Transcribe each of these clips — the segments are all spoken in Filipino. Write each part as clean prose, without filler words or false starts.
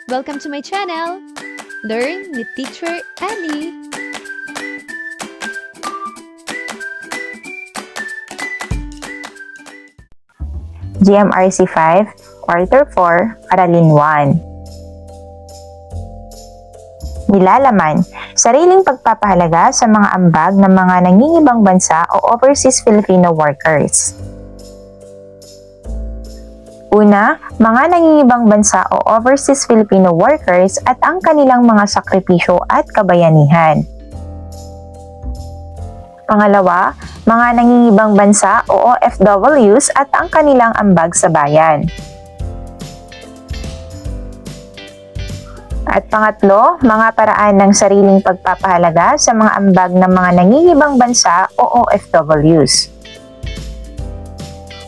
Welcome to my channel! Learn with Teacher Ali! GMRC 5, Quarter 4, Aralin 1. Nilalaman, sariling pagpapahalaga sa mga ambag ng mga nangingibang bansa o overseas Filipino workers. Una, mga nangingibang bansa o overseas Filipino workers at ang kanilang mga sakripisyo at kabayanihan. Pangalawa, mga nangingibang bansa o OFWs at ang kanilang ambag sa bayan. At pangatlo, mga paraan ng sariling pagpapahalaga sa mga ambag ng mga nangingibang bansa o OFWs.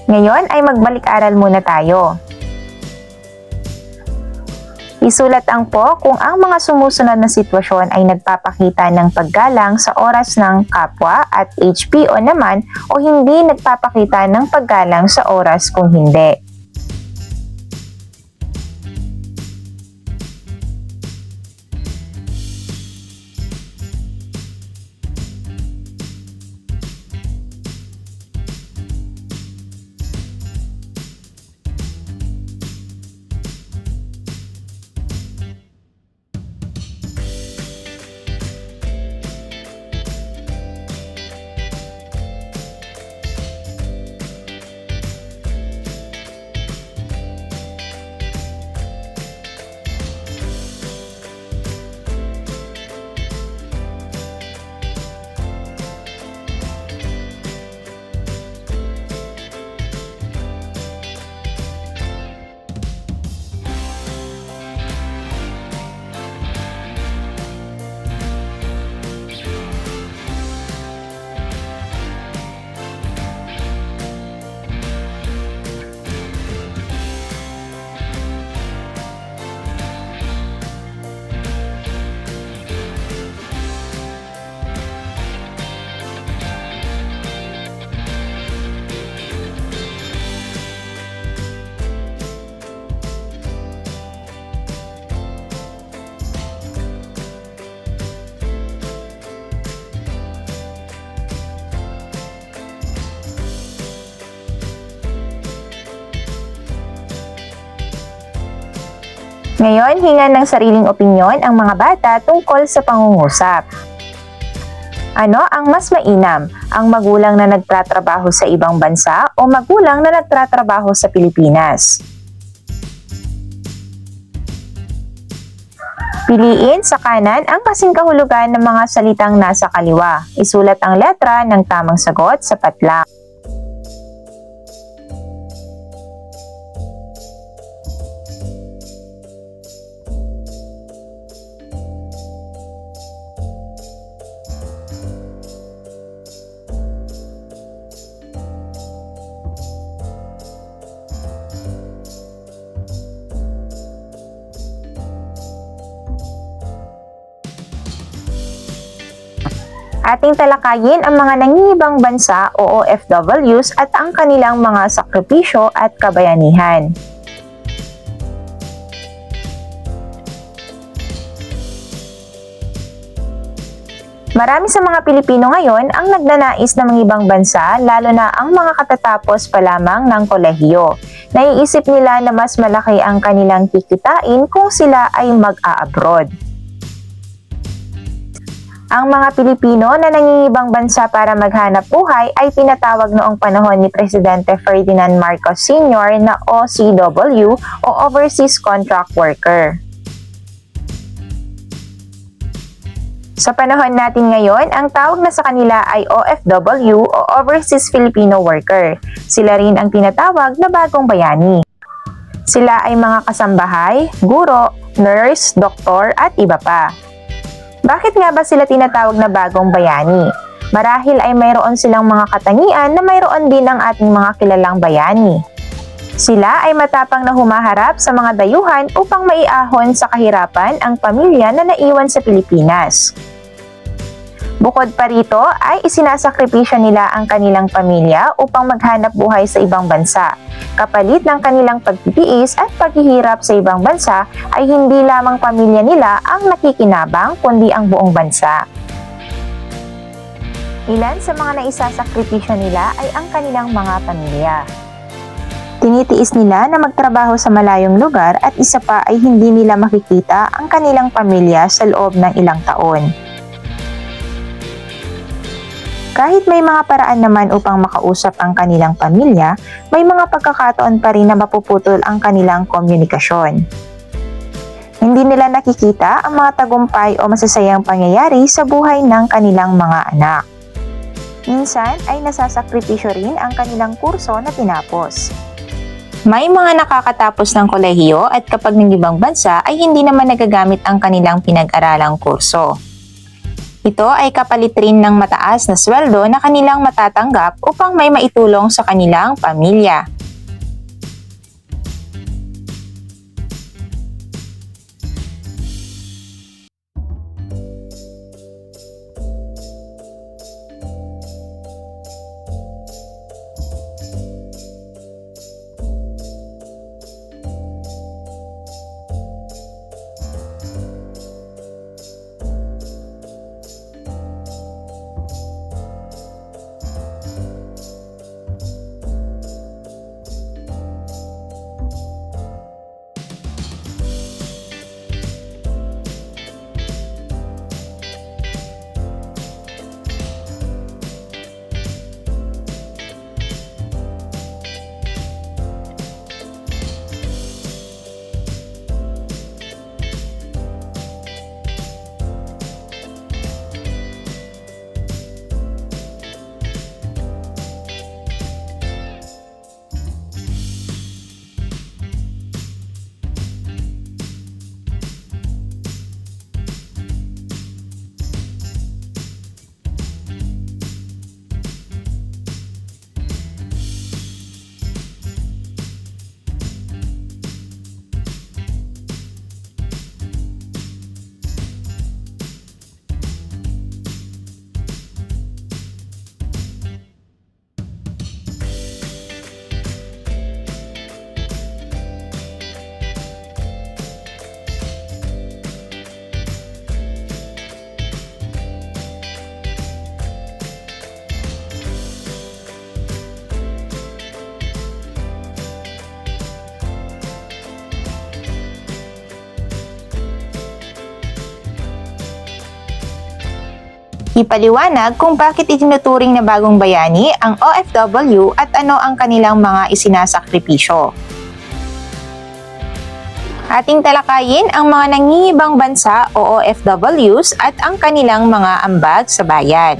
Ngayon ay magbalik-aral muna tayo. Isulat ang po kung ang mga sumusunod na sitwasyon ay nagpapakita ng paggalang sa oras ng kapwa at HPO naman o hindi nagpapakita ng paggalang sa oras kung hindi. Ngayon, hingan ng sariling opinyon ang mga bata tungkol sa pangungusap. Ano ang mas mainam? Ang magulang na nagtatrabaho sa ibang bansa o magulang na nagtatrabaho sa Pilipinas? Piliin sa kanan ang kasing kahulugan ng mga salitang nasa kaliwa. Isulat ang letra ng tamang sagot sa patlang. Ating talakayin ang mga nangingibang bansa o OFWs at ang kanilang mga sakripisyo at kabayanihan. Marami sa mga Pilipino ngayon ang nagnanais na mangibang bansa, lalo na ang mga katatapos pa lamang ng kolehiyo. Naiisip nila na mas malaki ang kanilang kikitain kung sila ay mag-a-abroad. Ang mga Pilipino na nangingibang bansa para maghanap buhay ay tinatawag noong panahon ni Presidente Ferdinand Marcos Sr. na OCW o Overseas Contract Worker. Sa panahon natin ngayon, ang tawag na sa kanila ay OFW o Overseas Filipino Worker. Sila rin ang tinatawag na bagong bayani. Sila ay mga kasambahay, guro, nurse, doktor at iba pa. Bakit nga ba sila tinatawag na bagong bayani? Marahil ay mayroon silang mga katangian na mayroon din ang ating mga kilalang bayani. Sila ay matapang na humaharap sa mga dayuhan upang maiahon sa kahirapan ang pamilya na naiwan sa Pilipinas. Bukod pa rito ay isinasakripisyo nila ang kanilang pamilya upang maghanap buhay sa ibang bansa. Kapalit ng kanilang pagtitiis at paghihirap sa ibang bansa ay hindi lamang pamilya nila ang nakikinabang kundi ang buong bansa. Ilan sa mga naisasakripisyo nila ay ang kanilang mga pamilya. Tinitiis nila na magtrabaho sa malayong lugar at isa pa ay hindi nila makikita ang kanilang pamilya sa loob ng ilang taon. Kahit may mga paraan naman upang makausap ang kanilang pamilya, may mga pagkakataon pa rin na mapuputol ang kanilang komunikasyon. Hindi nila nakikita ang mga tagumpay o masasayang pangyayari sa buhay ng kanilang mga anak. Minsan ay nasasakripisyo rin ang kanilang kurso na tinapos. May mga nakakatapos ng kolehiyo at kapag ng ibang bansa ay hindi naman nagagamit ang kanilang pinag-aralang kurso. Ito ay kapalit rin ng mataas na sweldo na kanilang matatanggap upang may maitulong sa kanilang pamilya. Ipaliwanag kung bakit itinuturing na bagong bayani ang OFW at ano ang kanilang mga isinasakripisyo. Ating talakayin ang mga nangingibang bansa o OFWs at ang kanilang mga ambag sa bayan.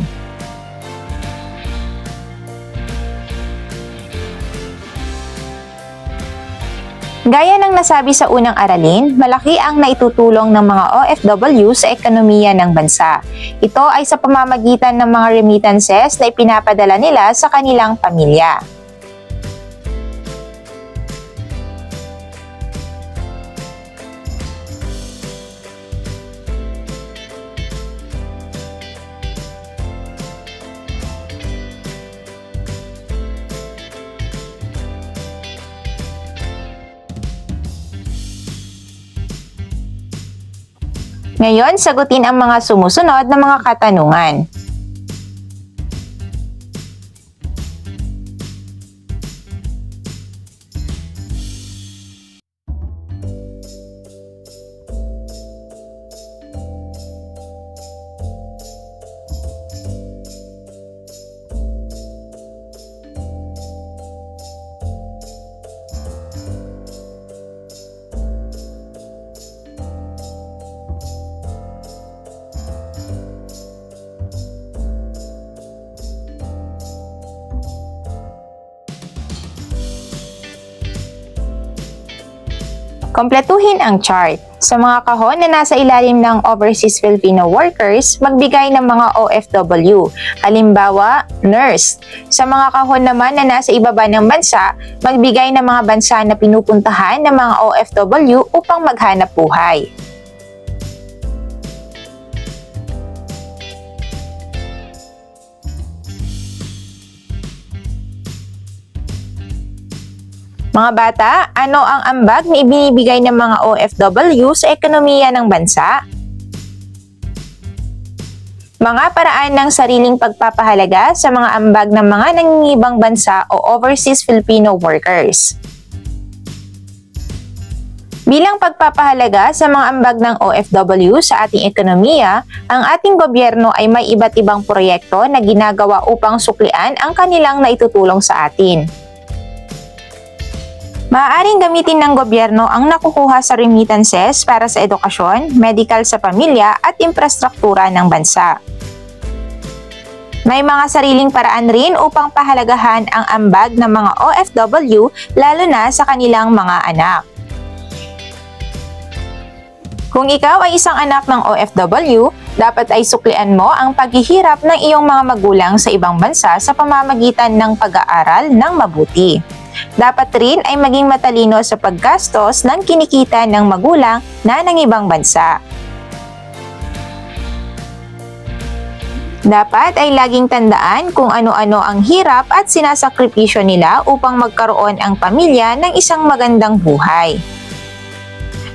Gaya ng nasabi sa unang aralin, malaki ang naitutulong ng mga OFW sa ekonomiya ng bansa. Ito ay sa pamamagitan ng mga remittances na ipinapadala nila sa kanilang pamilya. Ngayon, sagutin ang mga sumusunod na mga katanungan. Kompletuhin ang chart. Sa mga kahon na nasa ilalim ng Overseas Filipino Workers, magbigay ng mga OFW. Halimbawa, nurse. Sa mga kahon naman na nasa ibaba ng bansa, magbigay ng mga bansa na pinupuntahan ng mga OFW upang maghanap buhay. Mga bata, ano ang ambag na ibinibigay ng mga OFW sa ekonomiya ng bansa? Mga paraan ng sariling pagpapahalaga sa mga ambag ng mga nangingibang bansa o overseas Filipino workers. Bilang pagpapahalaga sa mga ambag ng OFW sa ating ekonomiya, ang ating gobyerno ay may iba't ibang proyekto na ginagawa upang suklian ang kanilang naitutulong sa atin. Maaaring gamitin ng gobyerno ang nakukuha sa remittances para sa edukasyon, medical sa pamilya at infrastruktura ng bansa. May mga sariling paraan rin upang pahalagahan ang ambag ng mga OFW lalo na sa kanilang mga anak. Kung ikaw ay isang anak ng OFW, dapat ay suklian mo ang paghihirap ng iyong mga magulang sa ibang bansa sa pamamagitan ng pag-aaral ng mabuti. Dapat rin ay maging matalino sa paggastos ng kinikita ng magulang na nangibang bansa. Dapat ay laging tandaan kung ano-ano ang hirap at sinasakripisyo nila upang magkaroon ang pamilya ng isang magandang buhay.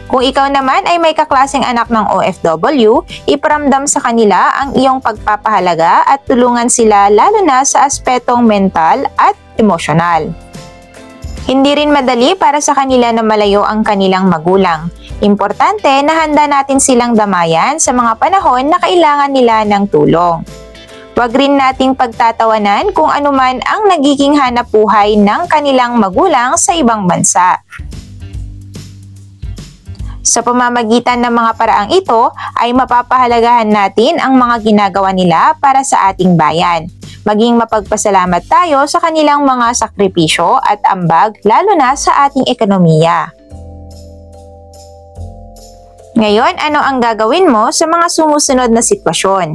Kung ikaw naman ay may kaklaseng anak ng OFW, iparamdam sa kanila ang iyong pagpapahalaga at tulungan sila lalo na sa aspetong mental at emosyonal. Hindi rin madali para sa kanila na malayo ang kanilang magulang. Importante na handa natin silang damayan sa mga panahon na kailangan nila ng tulong. Huwag rin nating pagtatawanan kung anuman ang nagiging hanapbuhay ng kanilang magulang sa ibang bansa. Sa pamamagitan ng mga paraang ito ay mapapahalagahan natin ang mga ginagawa nila para sa ating bayan. Maging mapagpasalamat tayo sa kanilang mga sakripisyo at ambag lalo na sa ating ekonomiya. Ngayon, ano ang gagawin mo sa mga sumusunod na sitwasyon?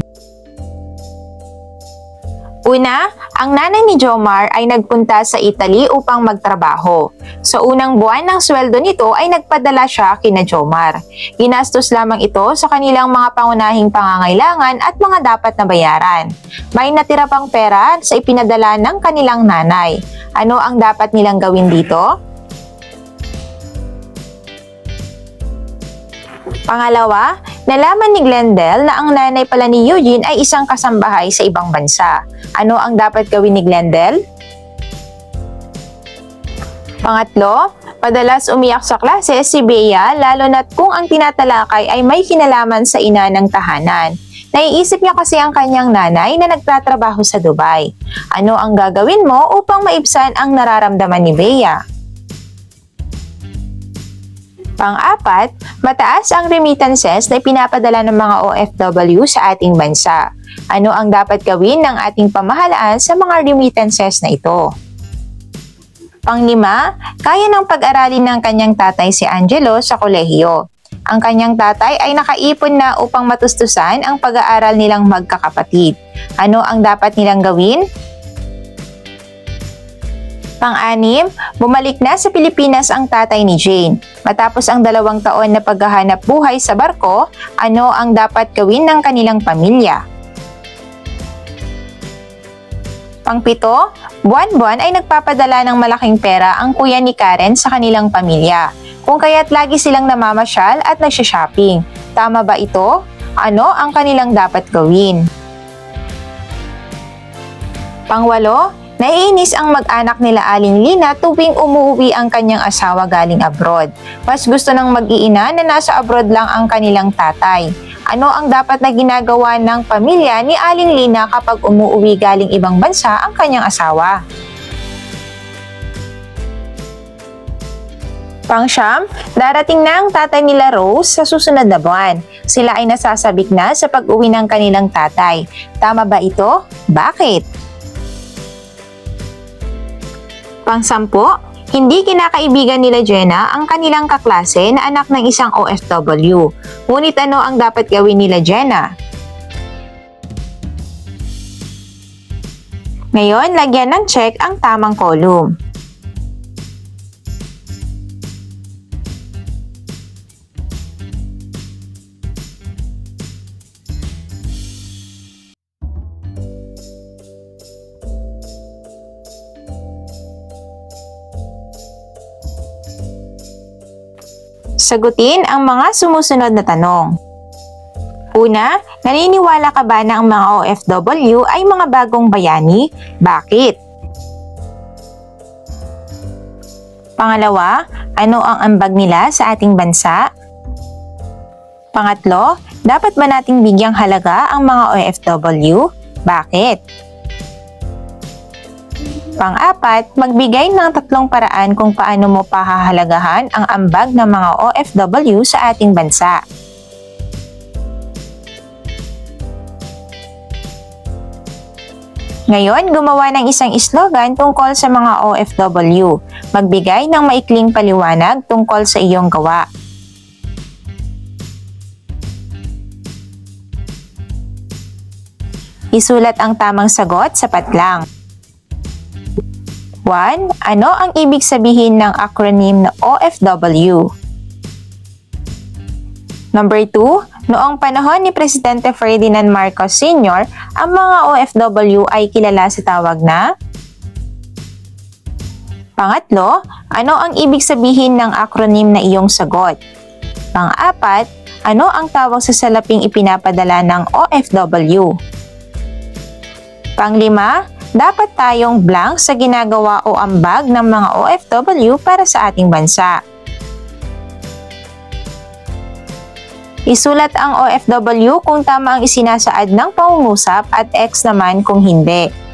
Una, ang nanay ni Jomar ay nagpunta sa Italy upang magtrabaho. Sa unang buwan ng sweldo nito ay nagpadala siya kina Jomar. Ginastos lamang ito sa kanilang mga pangunahing pangangailangan at mga dapat na bayaran. May natira pang pera sa ipinadala ng kanilang nanay. Ano ang dapat nilang gawin dito? Pangalawa, nalaman ni Glendale na ang nanay pala ni Eugene ay isang kasambahay sa ibang bansa. Ano ang dapat gawin ni Glendale? Pangatlo, padalas umiyak sa klase si Bea lalo na't kung ang tinatalakay ay may kinalaman sa ina ng tahanan. Naiisip niya kasi ang kanyang nanay na nagtatrabaho sa Dubai. Ano ang gagawin mo upang maibsan ang nararamdaman ni Bea? Pang-apat, mataas ang remittances na ipinapadala ng mga OFW sa ating bansa. Ano ang dapat gawin ng ating pamahalaan sa mga remittances na ito? Pang-lima, kaya ng pag-aralin ng kanyang tatay si Angelo sa kolehiyo. Ang kanyang tatay ay nakaipon na upang matustusan ang pag-aaral nilang magkakapatid. Ano ang dapat nilang gawin? Pang-anim, bumalik na sa Pilipinas ang tatay ni Jane. Matapos ang 2 taon na paghahanap buhay sa barko, ano ang dapat gawin ng kanilang pamilya? Pang-pito, buwan-buwan ay nagpapadala ng malaking pera ang kuya ni Karen sa kanilang pamilya. Kung kaya't lagi silang namamasyal at nagsha-shopping. Tama ba ito? Ano ang kanilang dapat gawin? Pang-walo, naiinis ang mag-anak nila Aling Lina tuwing umuwi ang kanyang asawa galing abroad. Mas gusto ng mag-iina na nasa abroad lang ang kanilang tatay. Ano ang dapat na ginagawa ng pamilya ni Aling Lina kapag umuwi galing ibang bansa ang kanyang asawa? Pang-siyam, darating na ang tatay nila Rose sa susunod na buwan. Sila ay nasasabik na sa pag-uwi ng kanilang tatay. Tama ba ito? Bakit? Pang-sampu, hindi kinakaibigan nila Jenna ang kanilang kaklase na anak ng isang OFW. Ngunit ano ang dapat gawin nila Jenna? Ngayon, lagyan ng check ang tamang column. Sagutin ang mga sumusunod na tanong. Una, naniniwala ka ba na ang mga OFW ay mga bagong bayani? Bakit? Pangalawa, ano ang ambag nila sa ating bansa? Pangatlo, dapat ba nating bigyang halaga ang mga OFW? Bakit? Pang-apat, magbigay ng 3 paraan kung paano mo pahahalagahan ang ambag ng mga OFW sa ating bansa. Ngayon, gumawa ng isang slogan tungkol sa mga OFW. Magbigay ng maikling paliwanag tungkol sa iyong gawa. Isulat ang tamang sagot, sapat lang. 1. Ano ang ibig sabihin ng acronym na OFW? Number 2. Noong panahon ni Presidente Ferdinand Marcos Sr., ang mga OFW ay kilala sa tawag na? Pangatlo, ano ang ibig sabihin ng acronym na iyong sagot? Pang-apat, ano ang tawag sa salaping ipinapadala ng OFW? Pang-lima, dapat tayong blank sa ginagawa o ambag ng mga OFW para sa ating bansa. Isulat ang OFW kung tama ang isinasaad ng pangungusap at X naman kung hindi.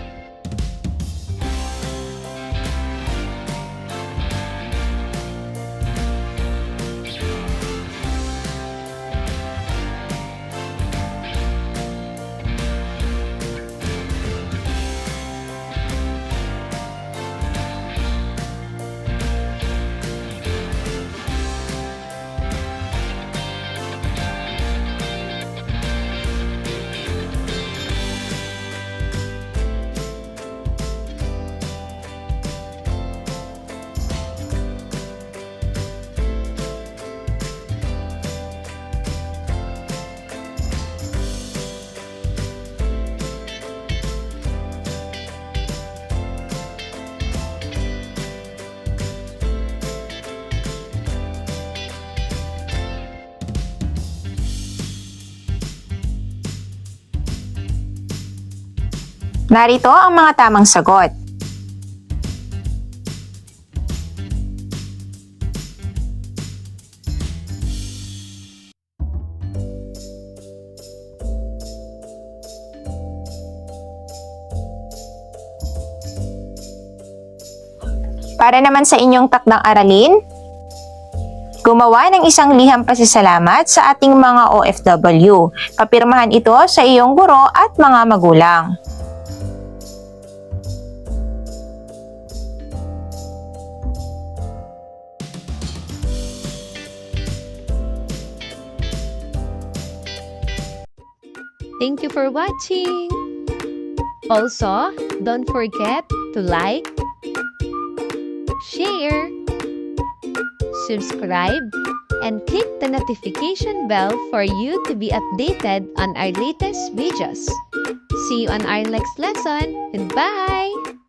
Narito ang mga tamang sagot. Para naman sa inyong takdang aralin, gumawa ng isang liham pasasalamat sa ating mga OFW. Papirmahan ito sa iyong guro at mga magulang. Thank you for watching! Also, don't forget to like, share, subscribe, and click the notification bell for you to be updated on our latest videos. See you on our next lesson. Goodbye!